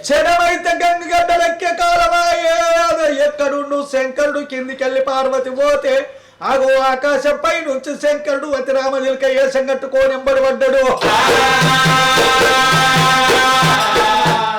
క్షణమైతే గంగగడ్డలెక్కే కాలమాయే ఎక్కడుండు శంకరుడు కిందికెళ్ళి పార్వతి పోతే ఆగో ఆకాశంపై నుంచి శంకరుడు అతి రామజిల్క ఏసం కట్టుకొని ఎంబడి పడ్డాడు.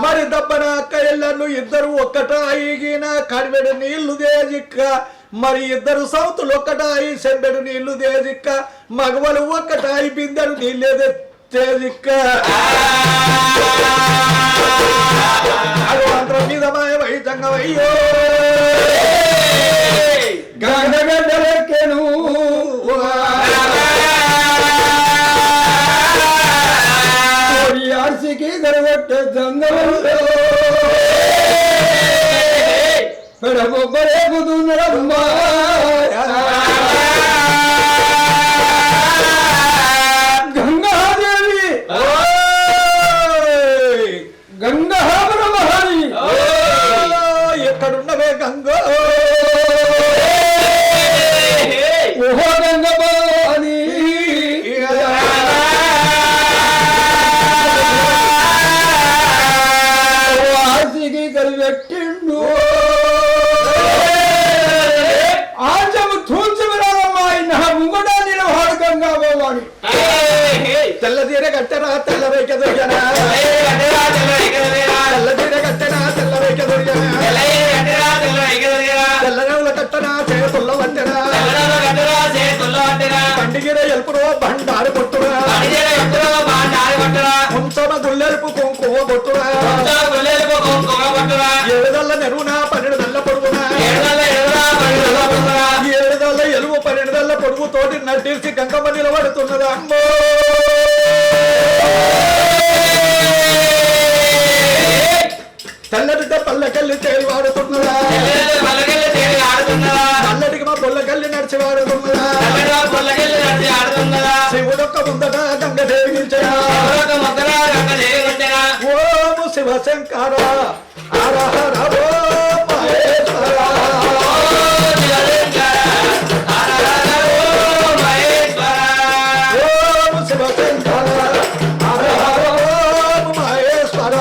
మరి దబ్బన అక్క ఎల్లన్ను ఇద్దరు ఒక్కటాయిగిన కడివెడు నీళ్లు దేజిక్క మరి ఇద్దరు సౌతులు ఒక్కటాయి సెంబెడు నీళ్లు దేజిక్క మగవలు ఒక్కటాయి బిందెడు నీళ్ళేదే తేజిక్క మంత్రం మీద మాయమై జంగమయ్యో గంగగడ్డలెక్కెను ఆర్సికి గడగొట్టే జంగమంలో పెడబొబ్బరేపుతున్నారమ్మా గంగాదేవి గంగామహాని ఎక్కడున్నవే గంగో ఓహో గంగభవాని ఆర్సికి కలిపెట్టిండు ఆచము తూల్చిమరాదమ్మా నా ముంగట నిలవాడు గంగాభవాని తెల్ల తీర కట్టరా తెల్ల రేఖ దొరికనా తెల్ల తీర కట్టనా తెల్ల రేఖ దొరికనా తెల్ల రేవుల కట్టనా చేతుల్ల వంటనా పండిగిర ఎలుపురో బండారు కొట్టురా కొంచెమ గుల్లెలుపు కుంకుమ కొట్టురా ఏడుదల్ల నెరువునా 12 పొడుగునా 7 ఎలుగు 12 పొడుగు తోటి నటించి గంగమ్మ నిలబడుతున్నదా అమ్మో తెల్లటితో పల్లకెళ్ళి తేలి వాడుతున్నదా నల్లటికి మా పొల్లకెళ్ళి నడిచి వాడుతున్నదా శివుడొక్క ముందట గంగ దేవించరా ఓము శివశంకర హర హర ఓం మహేశ్వర ఓం శివశంకర హర హర ఓం మహేశ్వర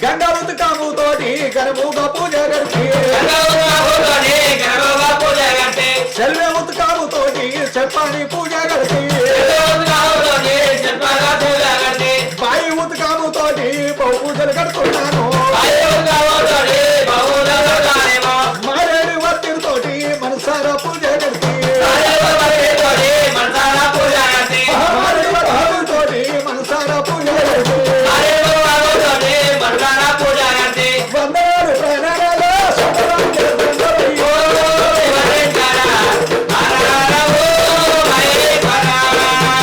గంగావతి కాముతోటి గర్భుగా పూజ గడిపి సెల్వే ఉత్కాముతోటి చెప్పని పూజ గడిపి బాయి ఉత్కాముతోటి బహు పూజలు కడుతున్నాను మారేడు వర్తితోటి మనసారా పూజ గడిపి మారేడు వర్తితోటి మనసారా పూజ గడిపి వందనాలు ప్రాణాలలో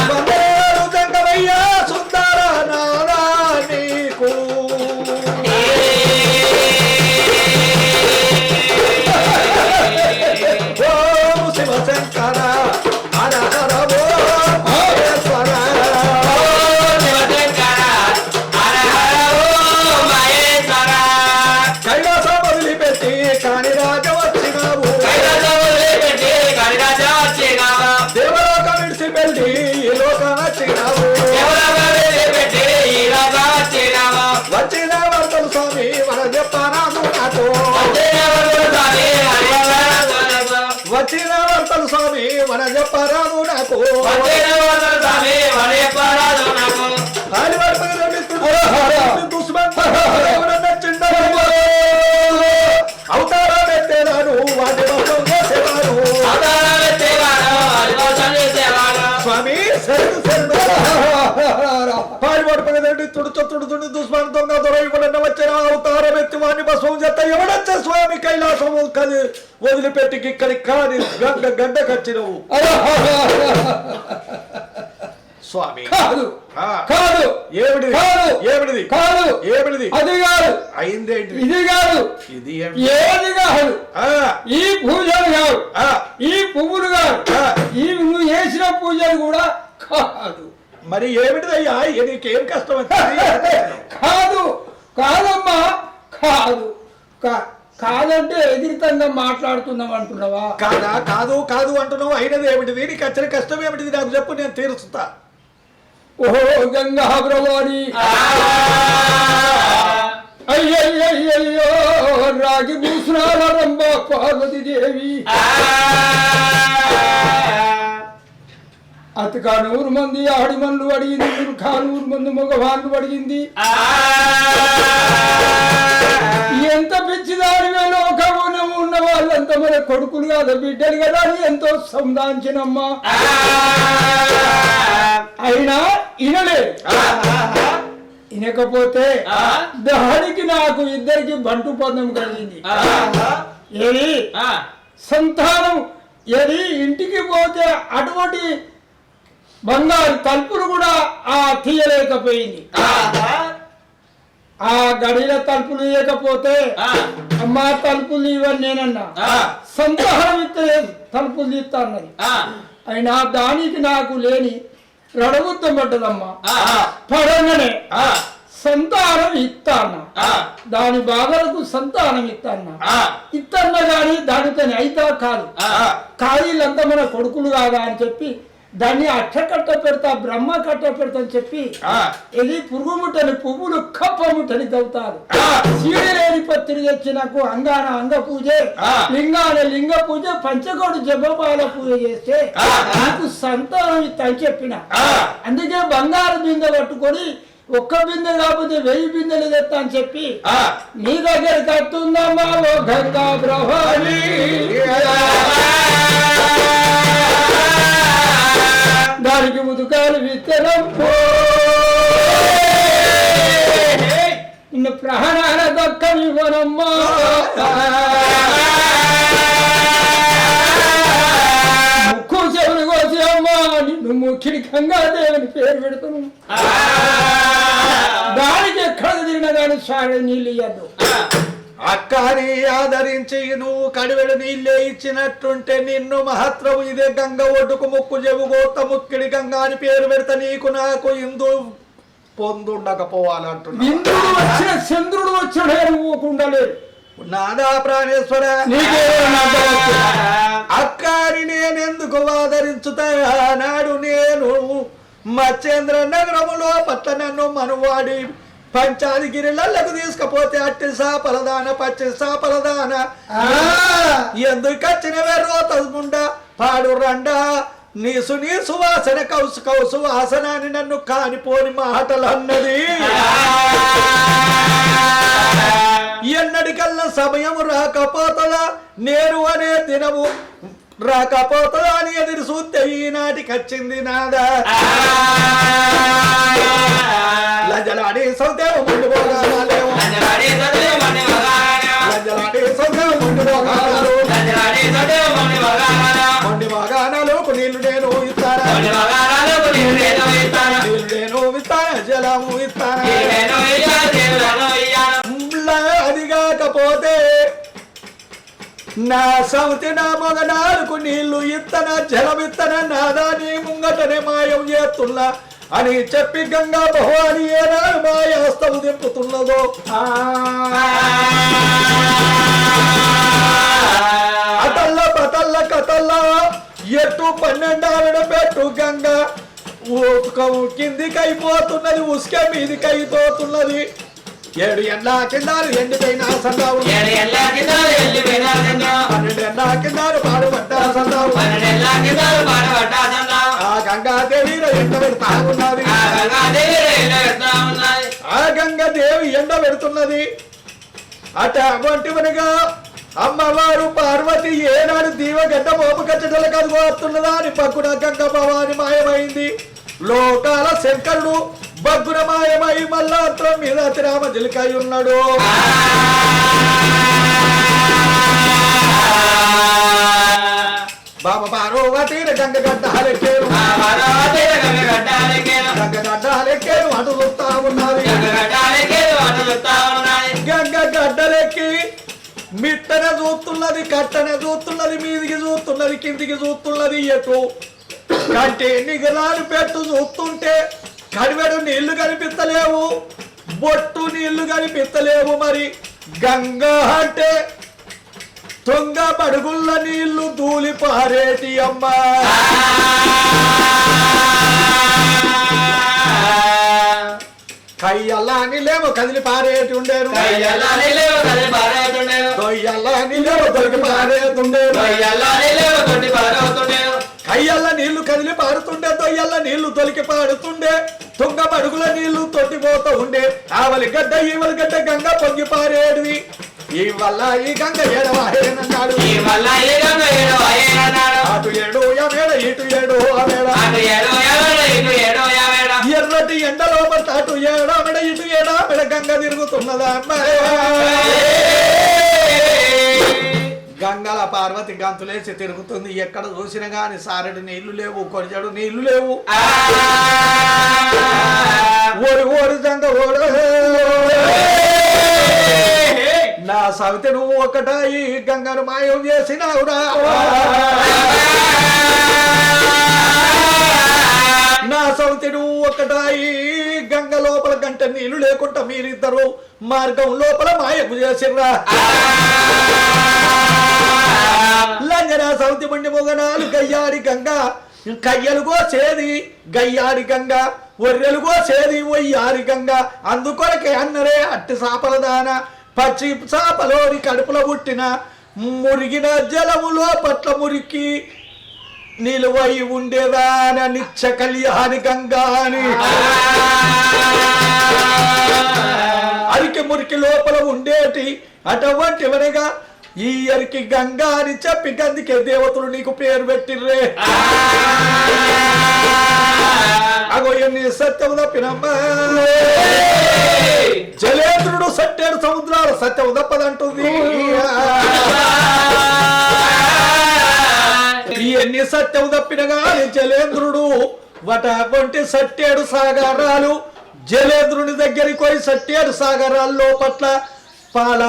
వందనాలు జంగమయ్యా సుందర నారా నీకు ఓం శివశంకర హర హర ఓం మహేశ్వర కైలాసం వదిలిపెట్టి కాని రాజ వచ్చినావు దేవలోక విడిచిపెట్టి ఈ లోకం వచ్చినావు వచ్చిన వర్తలు స్వామి మన చెప్పనాను నాకు వచ్చిన వర్తలు స్వామి మన చెప్పరాను నాకు అవతారం ఎత్తేవాడు వాటి మోసం చేసేవాడు స్వామి పాడిపడిపోయిందండి తుడుతుండి దుష్మాన్ దొంగ దొరకకుండా వచ్చిన అవతారం ఎత్తి వాడిని బస్వం చేత ఎవడచ్చే స్వామి కైలాసము కది వదిలిపెట్టి ఇక్కడికి కాని గంట కచ్చినవు స్వామి కాదు కాదు ఏమిటి ఏమిటిది కాదు ఏమిటిది అది కాదు అయిందేంటి ఇది కాదు ఇది ఏది కాదు ఈ పూజలు కాదు ఈ పువ్వులు కాదు ఈ నువ్వు చేసిన పూజలు కూడా కాదు మరి ఏమిటిదయ్యా నీకేం కష్టం వచ్చింది కాదు కాదమ్మా కాదు కాదంటే ఎదిరితంగా మాట్లాడుతున్నావు అంటున్నావా కాదా కాదు కాదు అంటున్నావు అయినది ఏమిటిది నీకు వచ్చిన కష్టం ఏమిటిది నాకు చెప్పు నేను తీరుస్తా ఓ గంగా భవాని అయ్యయ్యో రాగి భూషణాల రంభ పార్వతి దేవి అతక 100 మంది ఆడిమన్లు అడిగింది 100 మంది మగవాళ్ళు అడిగింది ఎంత పిచ్చిదానివే లోకమున ఉన్న వాళ్ళంతా మన కొడుకులు కాదు బిడ్డలు కదా అని ఎంతో సంధాంచినమ్మా అయినా ఇనలేదు ఇనకపోతే దానికి నాకు ఇద్దరికి బంటు పొందం కలిగింది ఏది సంతానం ఏది ఇంటికి పోతే అటువంటి బంగారు తలుపులు కూడా తీయలేకపోయింది ఆ గడిల తలుపులు ఇవ్వకపోతే అమ్మా తలుపులు ఇవ్వని నేనన్నా సంతానం ఇస్తే తలుపులు తీస్తా అన్నది అయినా దానికి నాకు లేని రడగుద్దం పడ్డదమ్మా పడంగానే సంతానం ఇస్తాన్న దాని బాధలకు సంతానం ఇత్తన్న గాని దానితో అయితా కాదు ఖాళీలంతా మన కొడుకులు కాదా అని చెప్పి దాన్ని అట్ట కట్ట పెడతా బ్రహ్మ కట్ట పెడతా అని చెప్పి ఇది పురుగు ముట్టని పువ్వులు కప్ప ముట్టని తవ్వుతారు సీడి లేని పత్రి తెచ్చి నాకు అంగాన అంగ పూజ లింగాన లింగ పూజ పంచకోటి జపమాల పూజ చేస్తే నాకు సంతానం ఇస్తా అని చెప్పిన అందుకే బంగారు బిందె పట్టుకొని ఒక్క బిందె కాకపోతే 1000 బిందెలు తెస్తా అని చెప్పి నీ దగ్గరికి వస్తుందమ్మా ఓ గంగా భవాని దానికి ముదుకాలు విత్తనం నిన్ను ప్రాణాల దక్కనివ్వనమ్మా ముక్కు చెవులు కోసి అమ్మా నిన్ను ముఖ్యుడి గంగాదేవిని పేరు పెడుతును దానికి ఎక్కడ తిరిగినా కానీ సాగే నీళ్ళు ఇయ్యద్దు అక్కని ఆదరించి నువ్వు కడివెడు నీళ్ళే ఇచ్చినట్టుంటే నిన్ను మహత్రము ఇదే గంగ ఒడ్డుకు ముక్కు చెబుగోత ముక్కిడి గంగ అని పేరు పెడతా నీకు నాకు ఇందు పొందుండకపోవాలంటున్నా ఇంద్రుడు వచ్చిన చంద్రుడు వచ్చిన నాదా ప్రాణేశ్వర అక్కని నేనెందుకు ఆదరించుతా నాడు నేను మచ్చేంద్ర నగరములో పట్ల నన్ను మనువాడి పంచాదిగిరిలకు తీసుకపోతే అట్టి సాపలదాన పచ్చి సాపలదాన ఎందుకు వచ్చినవే రోతముండా పాడు రండా నీసు నీసు వాసన కౌసు కౌసు వాసన అని నన్ను కానిపోని మాటలు అన్నది ఎన్నడికల్లా సమయం రాకపోతలా నేను అనే దినము రాకపోతలా అని ఎదురు చూస్తే ఈనాటికి వచ్చింది నాదా లజలాడి సౌదేవ ముందు పోగాలేవు లజలాడి సౌదేవ ముందు పోగాలు మొండి వాగానాలకు నీళ్లు నేను ఇస్తానా నీళ్లు నేను ఇస్తానా జలము ఇస్తానా అది కాకపోతే నా సౌతి నా మొగనాలకు నీళ్లు ఇత్తన జలం ఇత్తన నాదాని ముంగటనే మాయం చేస్తున్నా అని చెప్పి గంగా భవాని ఏనాడు మాయాస్తము దింపుతున్నదో అతల్ల పతల్ల కతల్ల ఎట్టు 12 ఆవిడ పెట్టు గంగా కిందికి అయిపోతున్నది ఉసుక మీదికి అయిపోతున్నది 7 ఎండ్ల కిందాలు ఎండిపోయిన సందావు 12 ఎండ్ల కిందాలు పాడుపడ్డ సందావు ఆ గంగాదేవి ఎండ పెడతా ఉన్నది ఆ గంగాదేవి ఎండ పెడుతున్నది అటువంటివనిగా అమ్మవారు పార్వతి ఏనాడు దీవగడ్డ మోపు కచ్చటల కదుగోస్తున్నదా అని పక్కున గంగ భవాని మాయమైంది లోకాల శంకరుడు బగ్గున మాయమై మల్లాత్రం మీద రామ జిలికై ఉన్నాడు బాబా పార్వతి గంగ గడ్డలెక్కేరు గంగ గడ్డలెక్కేరు అటు చూస్తా ఉన్నది గంగ గడ్డలెక్కి మిట్టన చూస్తున్నది కట్టన చూస్తున్నది మీదికి చూస్తున్నది కిందికి చూస్తున్నది ఎటు కంటే నిగరాలు పెట్టు చూస్తుంటే కడివెడు నీళ్లు కనిపిస్తలేవు బొట్టు నీళ్లు కనిపిస్తలేవు మరి గంగా అంటే తొంగ పడుగుల్ల నీళ్లు దూలి పారేటి అమ్మా కయ్యల్లా నీళ్ళేమో కదిలి పారేటి ఉండేరు కయ్యల్లా నీళ్ళేమో కదిలి పారేతుండేను కొయ్యల్లా నీళ్ళేమో తొలికి పారేతుండేరు కయ్యల్లా నీళ్ళేమో కొట్టి పారవుతుండేను కయ్యల్ల నీళ్లు కదిలి పారుతుండే తొయ్యల్ల నీళ్లు తొలికి పారుతుండే తుంగ మడుగుల నీళ్లు తొట్టిపోతూ ఉండే ఆవలి గడ్డ ఈవలి గడ్డ గంగ పొంగి పారేడివి ఈ వల్ల ఈ గంగ ఏడవాడేనన్నాడు ఈ మల్ల ఈ గంగ ఏడవాయేనన్నాడు అటు ఏడు యావేడ ఇటు ఏడు ఆవేడ అటు ఏడో యావేడ ఇటు ఏడో యావేడ ఎర్రటి ఎండలో పట్ట అటు ఏడామెడ ఇటు ఏడామెడ గంగ తిరుగుతున్నదా గంగల పార్వతి గంతులేసి తిరుగుతుంది ఎక్కడ చూసినా గాని సారెడు నీళ్లు లేవు కొరిజడు నీళ్లు లేవు ఓరి ఓరి గంగ ఓడ నా సవితి నువ్వు ఒకట ఈ గంగను మాయం చేసినావురా నా సవితి నువ్వు ఒకట ఈ గంగ లోపల గంట నీళ్లు లేకుండా మీరిద్దరు మార్గం లోపల మాయము చేసిర్రా లంగనా సౌతి మండి మొగనాలు గయ్యాడి గంగ కయ్యలు కోసేది గయ్యాడి గంగ ఒర్రెలు కోసేది ఒయ్యారి గంగ అందుకొరకే అన్నరే అట్టి సాపల దాన పచ్చి చాపలోని కడుపులో పుట్టిన మురిగిన జలములో పట్ల మురికి నిలువై ఉండేదాన నిత్య కళ్యాణి గంగా అని అరికి మురికి లోపల ఉండేటి అటువంటి వనగా ఈ అరికి గంగా అని చెప్పి గందికే దేవతలు నీకు పేరు పెట్టిర్రే అగో ఎన్ని సత్యము తప్పినమ్మా జలేంద్రుడు సట్టేడు సముద్రాలు సత్యము తప్పదంటుంది ఎన్ని సత్యము తప్పినగా జలేంద్రుడు వంటి సట్టేడు సాగరాలు జలేంద్రుని దగ్గరికి పోయి సట్టేడు సాగరాల లోపట్ల పాల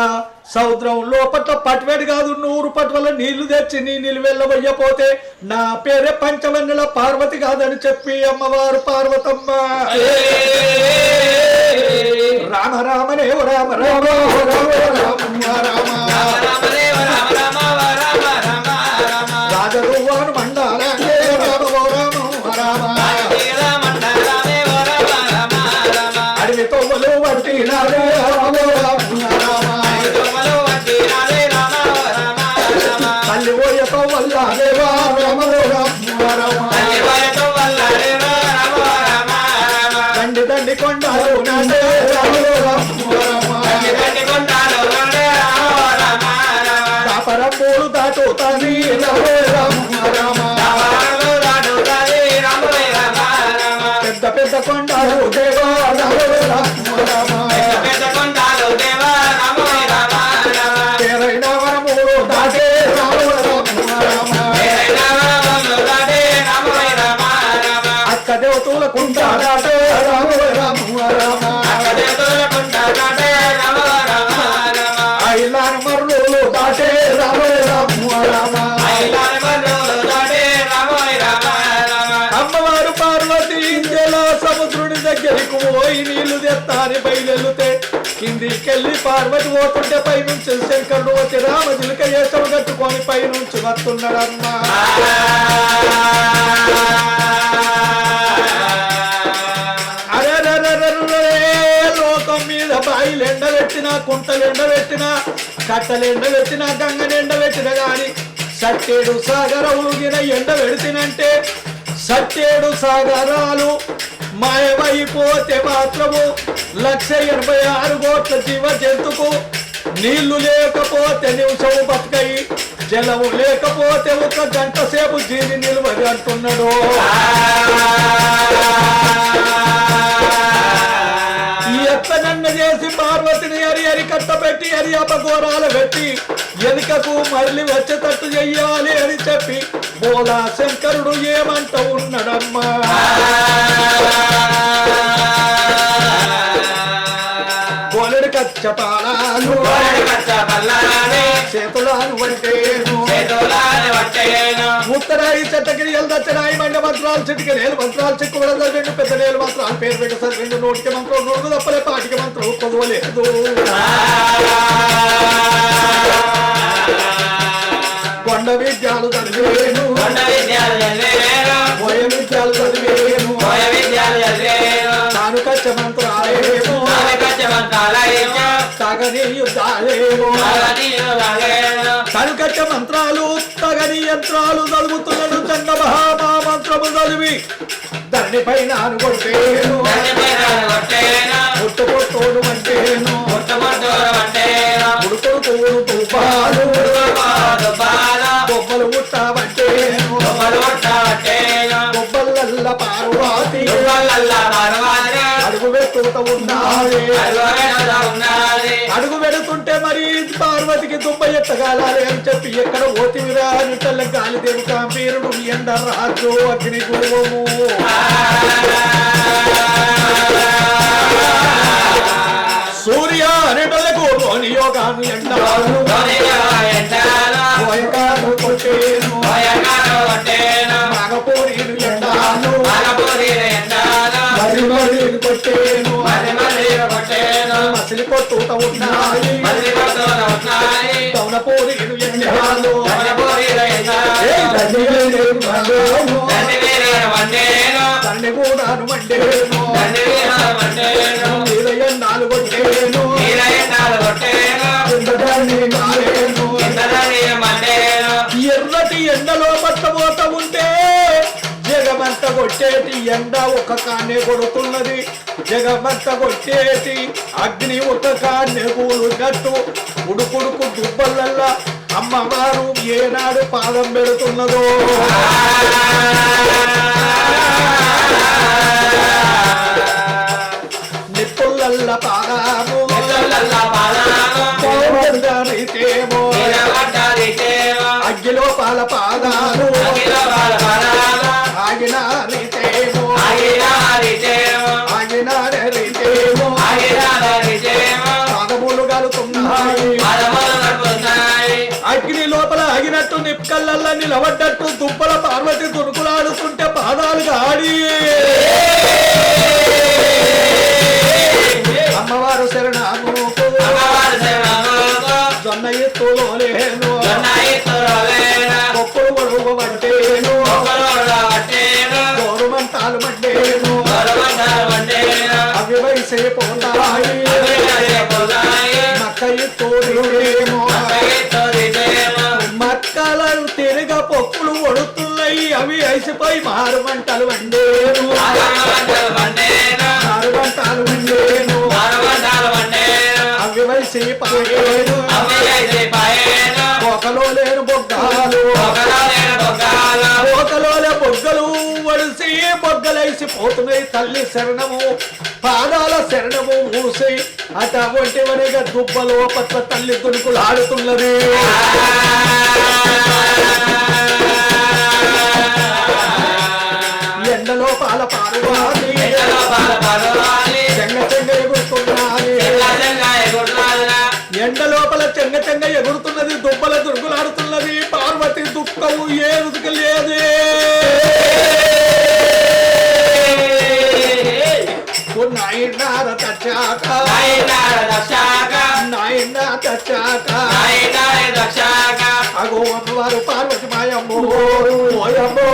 సముద్రం లోపట్ల పట్వేడు కాదు 100 పట్వల నీళ్లు తెచ్చి నీ నిలువెళ్ళబోయపోతే నా పేరే పంచవన్నెల పార్వతి కాదని చెప్పి అమ్మవారు పార్వతమ్మ రామ రామదేవ రామ రామ రాజరువాను మండాల అడవి తోమలు వంటి తల్లి ఓయతో వల్ల దండి దండి కొండాలు దాపర పూలు దాటుతాని పెద్ద పెద్ద కొండాలు దేవా పేరైన వరములు దాటే అక్క దేవతల కుంట దాటే ఐలాన మరులు దాటే అమ్మవారు పార్వతి జల సముద్రుని దగ్గరికి పోయి నీళ్లు తెత్తాని బయలుతే కిందికెళ్ళి పార్వతి పోతుంటే పైనుంచి శంకరుడు వచ్చి రామజిలక ఏసం కట్టుకొని పైనుంచి వస్తున్నాడమ్మా లోకం మీద బాయిలు ఎండబెట్టినా కుంటలు ఎండబెట్టినా కట్టలు ఎండబెట్టినా గంగని ఎండబెట్టిన గాని సట్టేడు సాగరములుగిన ఎండబెడితినంటే సట్టేడు సాగరాలు మాయమైపోతే మాత్రము 186 కోట్ల జీవ జంతుకు నీళ్లు లేకపోతే నిమిషము బతుకై జలము లేకపోతే 1 గంట సేపు జీవి నిలువది అంటున్నాడు ఎత్తనన్న చేసి పార్వతిని అరి కట్టబెట్టి అరి అపఘోరాలు పెట్టి ఎనుకకు మళ్ళీ వచ్చేటట్టు చెయ్యాలి అని చెప్పి బోలా శంకరుడు ఏమంట ఉన్నాడమ్మా బోలెడు కచ్చపాలాలు చేతులాను వంటేను ఉత్తరాయి చెట్టగిరియలు దచ్చనాయి మండ మంత్రాలు చెట్టుకి నేలు మంత్రాలు చెక్కుబడ 2 పెద్ద నేలు మంత్రాలు పేరు పెట్టేసారు 2 నోటికి మంత్రం 2 తప్పలే పాటికి మంత్రం కొదవలేదు కొండ విద్యాలు చదివేను పోయ విద్యాలు చదివేను తాను కచ్చ మంత్రాలేమో సాగని యుద్ధాలేమో కనుకట్ట మంత్రాలు తగని యంత్రాలు చదువుతున్నాడు చండ మహామా మంత్రము చదివి ధరణి పైన కొట్టేను ముట్టుకొట్టోడు అంటేను ఉడుకుడు తోడు తుపాలు బొమ్మలు ముట్టావంటేను బొమ్మలల్ల పార్వతి అడుగు పెట్టుతూ ఉన్నది అడుగు పెడుతుంటే మరి పార్వతికి దుబ్బ ఎత్తగాలి అని చెప్పి ఎక్కడ ఓతివిరా నిట్టల్ల గాలి దేవు కాంపీరుడు ఎండ రాజు అగ్ని గురువము సూర్య అనేటలకు యోగాను ఎండాను కొట్టేను మగపూరిను ఎండాను మరి కొట్టేను మసిలి కొట్టుత ఉన్నాయి కౌనపూరిను ఎండాను తండ్రి కూడాను మండేను ఎన్నాలు కొట్టేను ఎర్రటి ఎండలో పట్టబోత ఉంటే జగమంత కొట్టేటి ఎండ ఒక కాన్నే కొడుతున్నది జగమంత కొట్టేటి అగ్ని ఒక కాన్నే కూలుగట్టు ఉడుకుడుకు దుబ్బలల్లా అమ్మవారు ఏనాడు పాదం పెడుతున్నదో నిప్పులల్ల పాదాము అగ్గిలో పాల పాదాలు ఆగిన రీతేమో ఆగిన రీతేమో పాదములు కలుతున్నాయి అగ్ని లోపల ఆగినట్టు నిప్పుకల్లల్లా నిలబడ్డట్టు దుబ్బల పార్వతి దురుకులాడుతుంటే పాదాలు గాడి అమ్మవారు శరణాము జొన్న ఎత్తులో లేను ఒక్కడు గొడవ పట్టేను గౌరవంతాలు పట్టేను అవి వయసే పోతాయి మక్క ఎత్తులేమో మక్కలు తిరగ పొక్కులు ఒడుతున్నాయి అవి ఐసిపోయి మారుమంటలు వండేను మారుమంటలు వండేను అవి వయసి పాయేను ఒకలో లేని బొగ్గాలు ఒకలోనే బొగ్గలు వడిసి బొగ్గలేసి పోతున్నాయి తల్లి శరణము పాదాల శరణము మూసి అటువంటి వనిగా దుబ్బలో పట్ల తల్లి దునుకులు ఆడుతున్నది ఎండలో పాల పార్వతి చెంగ చెంగ ఎగురుతున్నది ఎండ లోపల చెంగ చెంగ ఎగురుతున్నది దుబ్బల దుర్గులాడుతున్నది పార్వతి దుఃఖము ఏ రుదుకు లేదే నాయనార తచ్చాక అగో అమ్మవారు పార్వతి మాయమ్మో ఓయమ్మో